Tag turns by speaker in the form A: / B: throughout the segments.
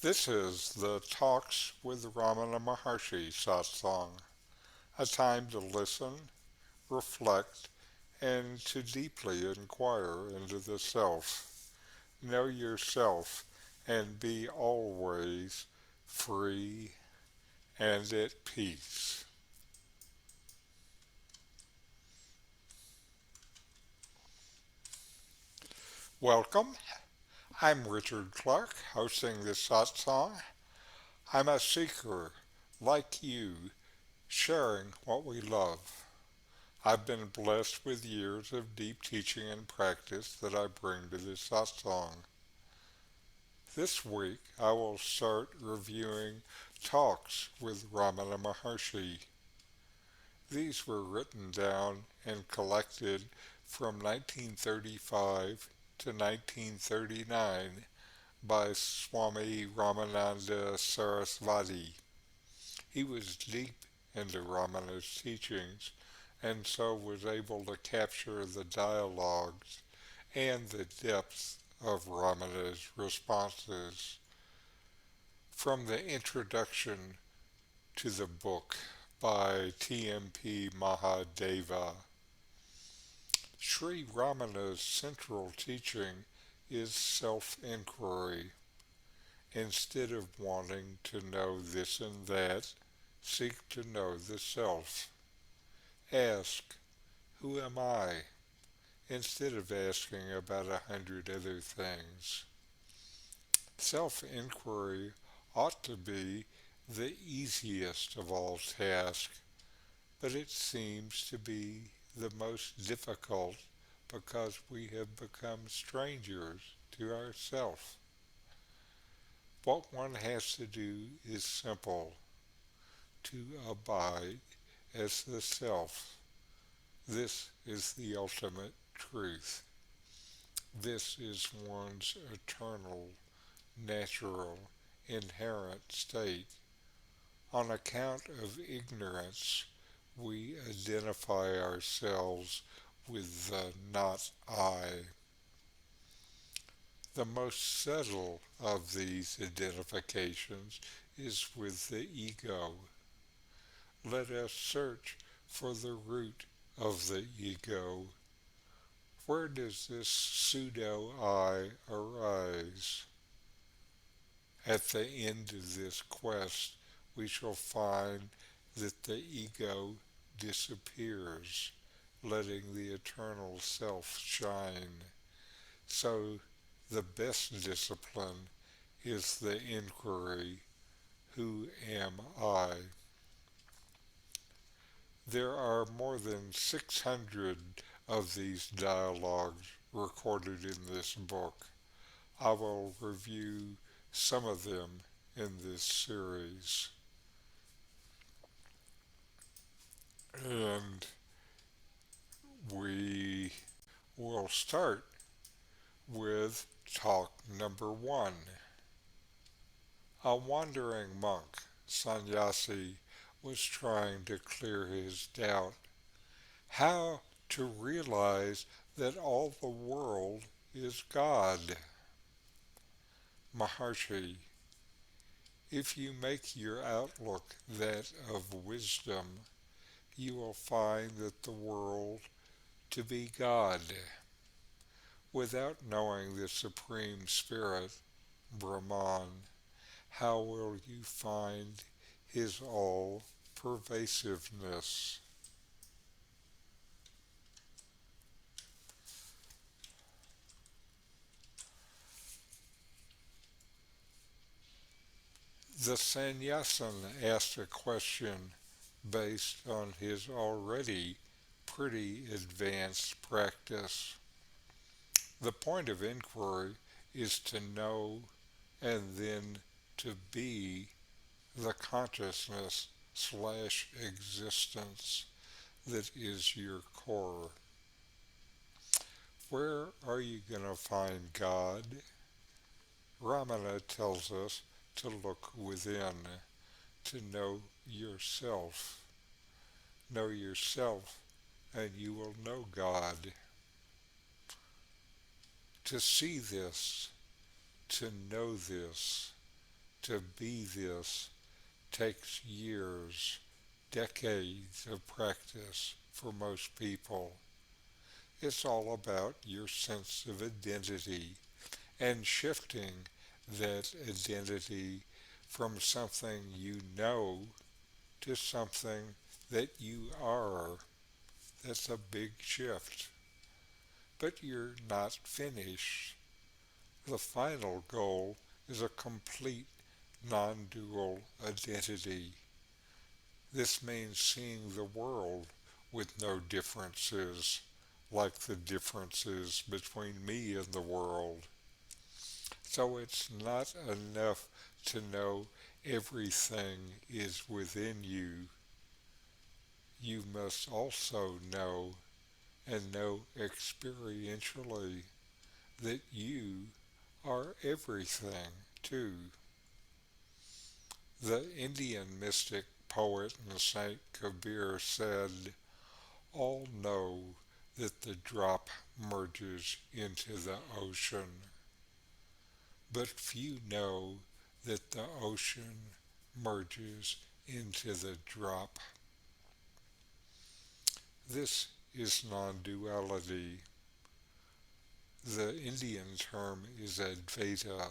A: This is the Talks with Ramana Maharshi Satsang, a time to listen, reflect, and to deeply inquire into the self. Know yourself and be always free and at peace. Welcome. I'm Richard Clarke, hosting this satsang. I'm a seeker, like you, sharing what we love. I've been blessed with years of deep teaching and practice that I bring to this satsang. This week I will start reviewing talks with Ramana Maharshi. These were written down and collected from 1935 to 1939 by Swami Ramananda Sarasvati. He was deep into Ramana's teachings and so was able to capture the dialogues and the depth of Ramana's responses. From the introduction to the book by T.M.P. Mahadeva, Sri Ramana's central teaching is self-inquiry. Instead of wanting to know this and that, seek to know the self. Ask, who am I? Instead of asking about 100 other things. Self-inquiry ought to be the easiest of all tasks, but it seems to be the most difficult because we have become strangers to ourselves. What one has to do is simple, to abide as the self. This is the ultimate truth. This is one's eternal, natural, inherent state. On account of ignorance, we identify ourselves with the not I. The most subtle of these identifications is with the ego. Let us search for the root of the ego. Where does this pseudo-I arise? At the end of this quest, we shall find that the ego disappears, letting the eternal self shine. So the best discipline is the inquiry, who am I? There are more than 600 of these dialogues recorded in this book. I will review some of them in this series. And we will start with talk number one. A wandering monk, sannyasi, was trying to clear his doubt. How to realize that all the world is God. Maharshi, if you make your outlook that of wisdom, you will find that the world to be God. Without knowing the Supreme Spirit, Brahman, how will you find his all-pervasiveness? The sannyasin asked a question based on his already pretty advanced practice. The point of inquiry is to know and then to be the consciousness slash existence that is your core. Where are you going to find God? Ramana tells us to look within, to know yourself. Know yourself and you will know God. To see this, to know this, to be this takes years, decades of practice for most people. It's all about your sense of identity and shifting that identity from something you know to something that you are. That's a big shift. But you're not finished. The final goal is a complete non-dual identity. This means seeing the world with no differences, like the differences between me and the world. So it's not enough to know everything is within you. You must also know, and know experientially, that you are everything too. The Indian mystic, poet, and Saint Kabir said, all know that the drop merges into the ocean, but few know that the ocean merges into the drop. This is non-duality. The Indian term is Advaita,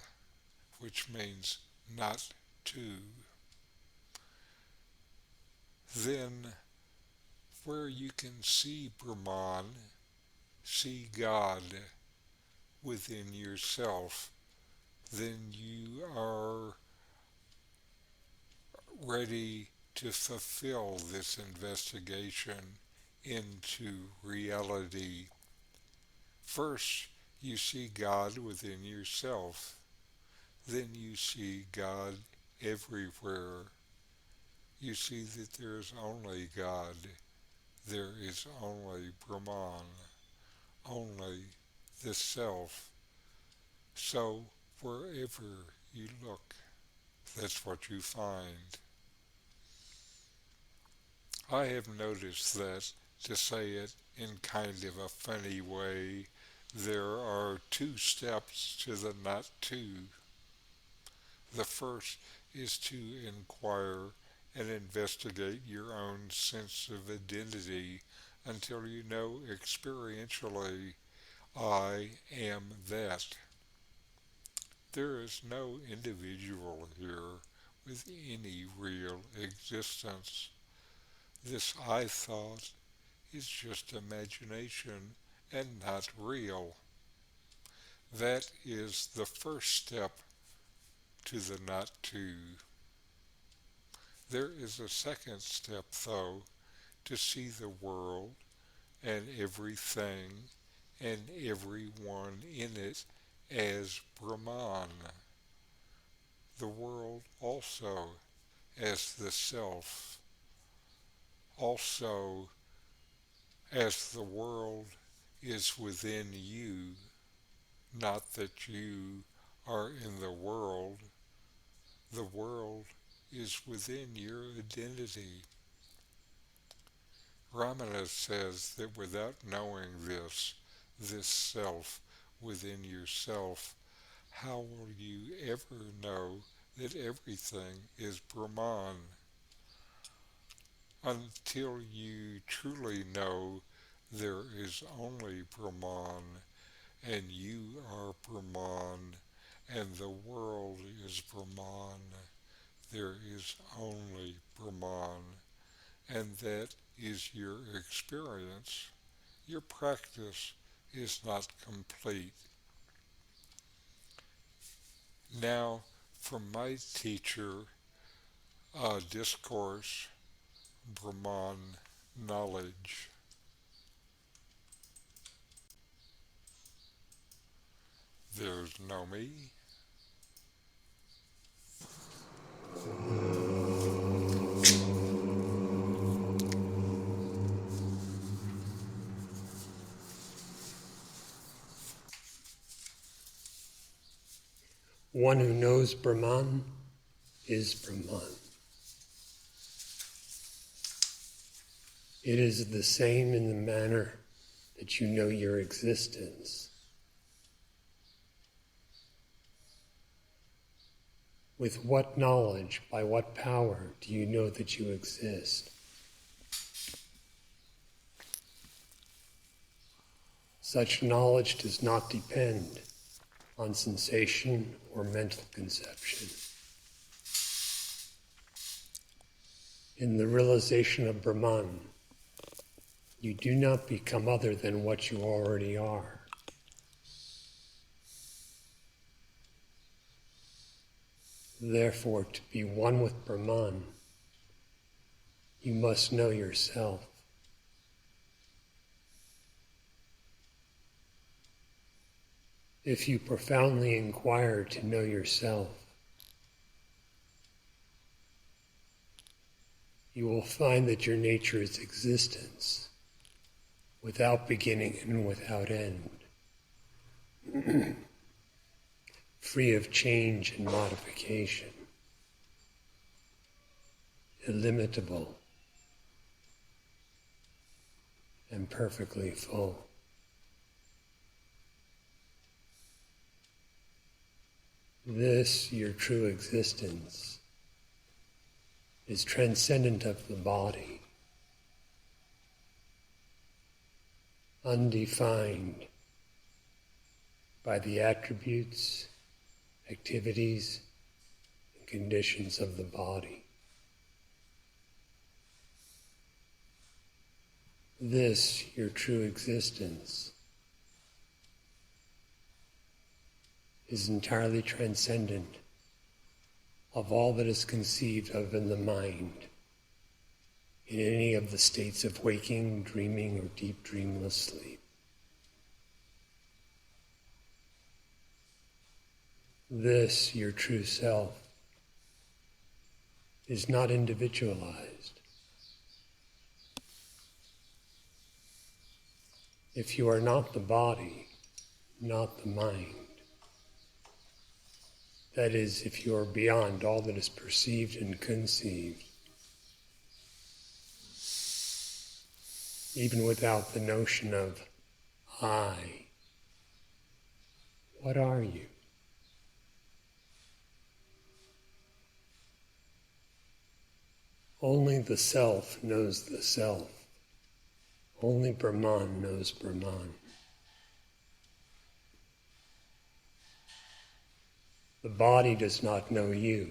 A: which means not two. Then, where you can see Brahman, see God within yourself, then you are ready to fulfill this investigation into reality. First, you see God within yourself. Then you see God everywhere. You see that there is only God. There is only Brahman, only the Self. So wherever you look, that's what you find. I have noticed that, to say it in kind of a funny way, there are two steps to the not two. The first is to inquire and investigate your own sense of identity until you know experientially, I am that. There is no individual here with any real existence. This I thought is just imagination and not real. That is the first step to the not two. There is a second step, though, to see the world and everything and everyone in it as Brahman. The world also as the Self. Also as the world is within you, not that you are in the world is within your identity. Ramana says that without knowing this self within yourself, how will you ever know that everything is Brahman? Until you truly know there is only Brahman, and you are Brahman, and the world is Brahman, there is only Brahman, and that is your experience. Your practice is not complete. Now, from my teacher, discourse, Brahman Knowledge. There's Nome.
B: One who knows Brahman is Brahman. It is the same in the manner that you know your existence. With what knowledge, by what power do you know that you exist? Such knowledge does not depend on sensation or mental conception. In the realization of Brahman, you do not become other than what you already are. Therefore, to be one with Brahman, you must know yourself. If you profoundly inquire to know yourself, you will find that your nature is existence, without beginning and without end, free of change and modification, illimitable, and perfectly full. This, your true existence, is transcendent of the body, undefined by the attributes, activities, and conditions of the body. This, your true existence, is entirely transcendent of all that is conceived of in the mind, in any of the states of waking, dreaming, or deep dreamless sleep. This, your true self, is not individualized. If you are not the body, not the mind, that is, if you are beyond all that is perceived and conceived, even without the notion of I, what are you? Only the self knows the self. Only Brahman knows Brahman. The body does not know you,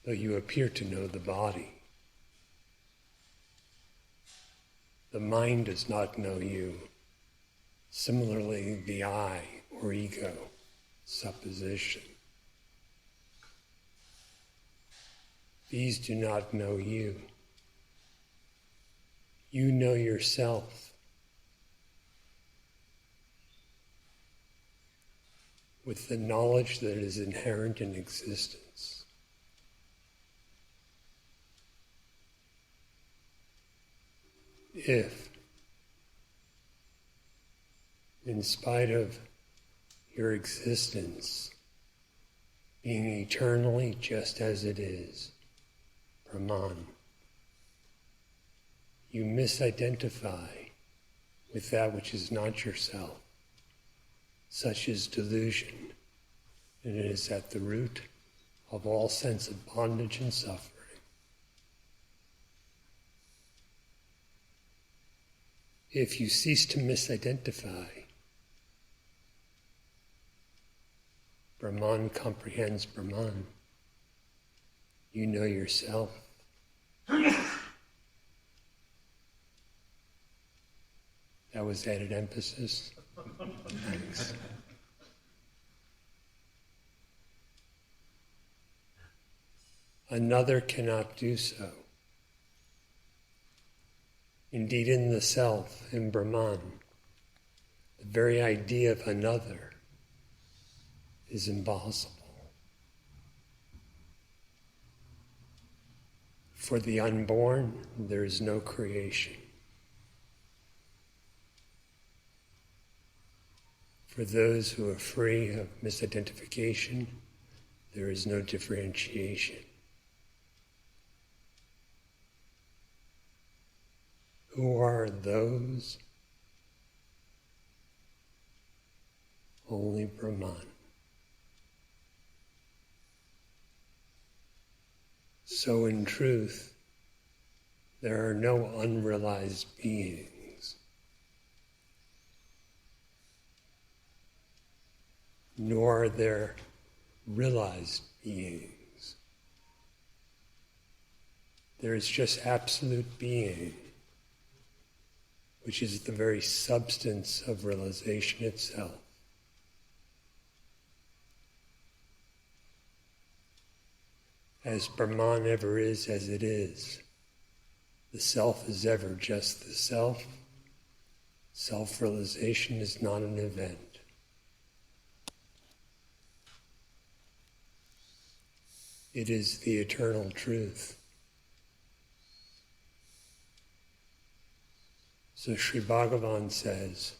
B: though you appear to know the body. The mind does not know you. Similarly, the I, or ego, supposition. These do not know you. You know yourself. With the knowledge that is inherent in existence. If, in spite of your existence being eternally just as it is, Brahman, you misidentify with that which is not yourself, such is delusion, and it is at the root of all sense of bondage and suffering. If you cease to misidentify, Brahman comprehends Brahman. You know yourself. That was added emphasis. Thanks. Another cannot do so. Indeed, in the self, in Brahman, the very idea of another is impossible. For the unborn, there is no creation. For those who are free of misidentification, there is no differentiation. Who are those? Only Brahman. So in truth, there are no unrealized beings, nor are there realized beings. There is just absolute being, which is the very substance of realization itself. As Brahman ever is as it is, the self is ever just the self. Self-realization is not an event. It is the eternal truth. So Sri Bhagavan says,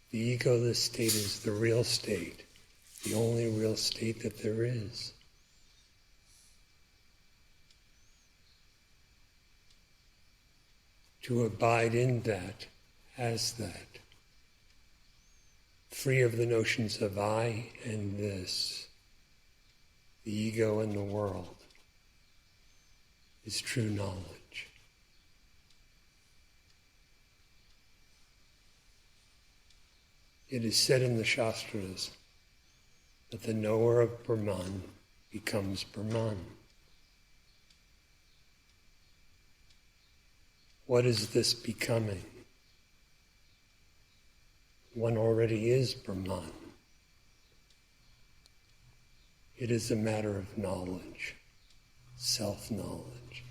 B: the egoless state is the real state, the only real state that there is. To abide in that, as that, free of the notions of I and this, the ego and the world, is true knowledge. It is said in the Shastras that the knower of Brahman becomes Brahman. What is this becoming? One already is Brahman. It is a matter of knowledge, self-knowledge.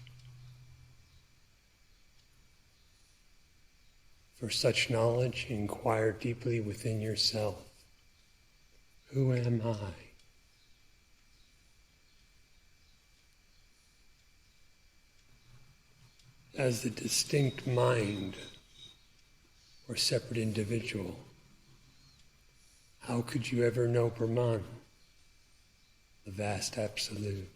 B: For such knowledge, inquire deeply within yourself. Who am I? As the distinct mind or separate individual, how could you ever know Brahman, the vast absolute?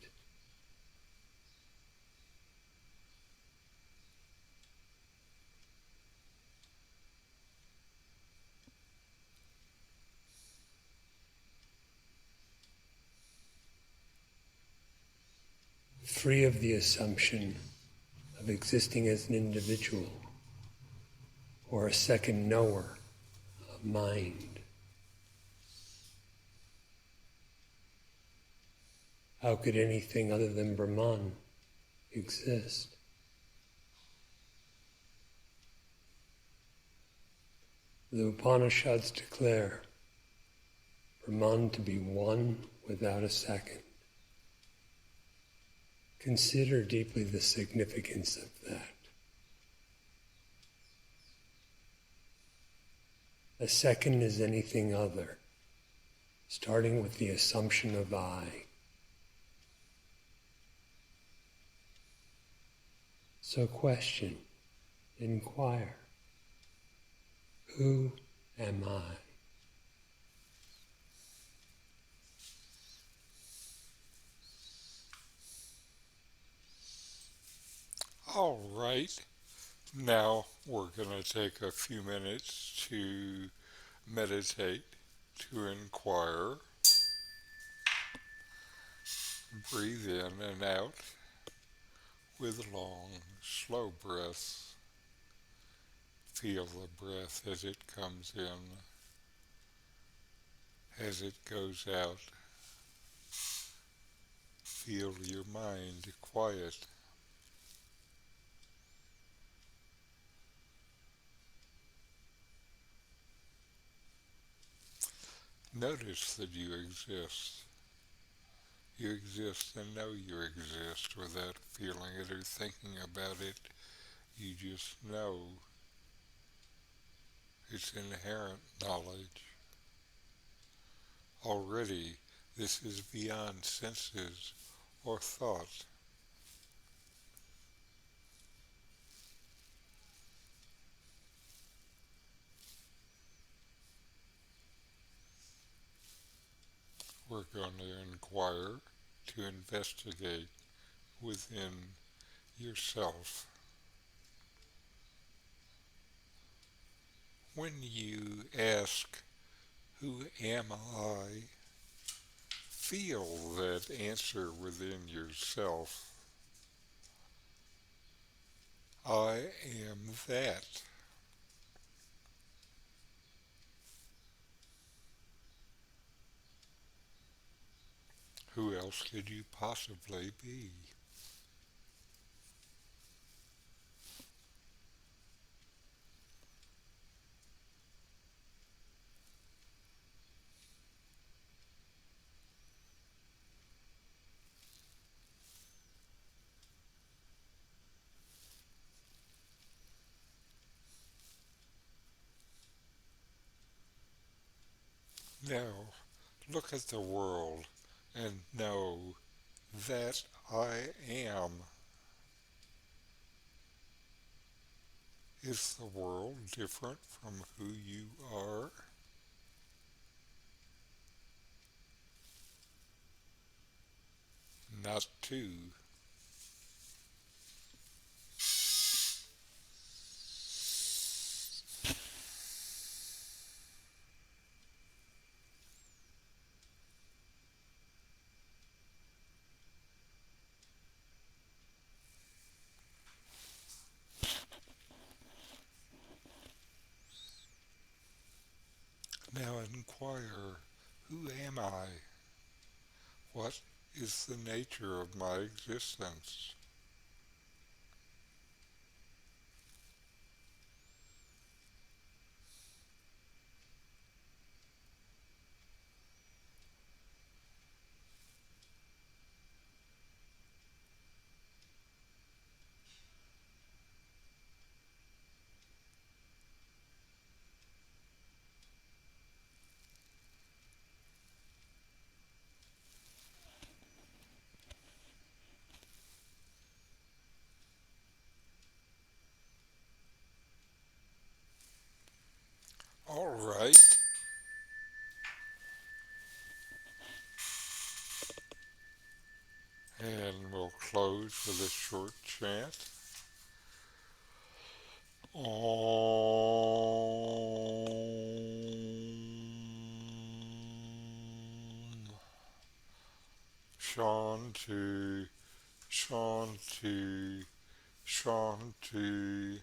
B: Free of the assumption of existing as an individual or a second knower of mind. How could anything other than Brahman exist? The Upanishads declare Brahman to be one without a second. Consider deeply the significance of that. A second is anything other, starting with the assumption of I. So question, inquire, who am I?
A: All right, now we're going to take a few minutes to meditate, to inquire. Breathe in and out with long, slow breaths. Feel the breath as it comes in, as it goes out. Feel your mind quiet. Notice that you exist. You exist and know you exist without feeling it or thinking about it. You just know. It's inherent knowledge. Already, this is beyond senses or thought. We're going to inquire, to investigate within yourself. When you ask, who am I? Feel that answer within yourself. I am that. Who else could you possibly be? Now, look at the world and know that I am. Is the world different from who you are? Not to. Now inquire, who am I? What is the nature of my existence? All right, and we'll close with a short chant. Om Shanti, Shanti, Shanti.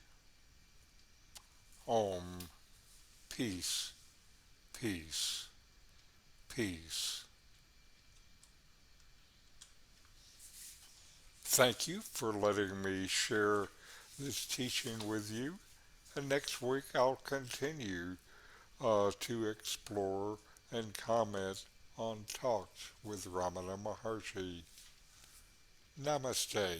A: Om. Peace, peace, peace. Thank you for letting me share this teaching with you. And next week I'll continue to explore and comment on talks with Ramana Maharshi. Namaste.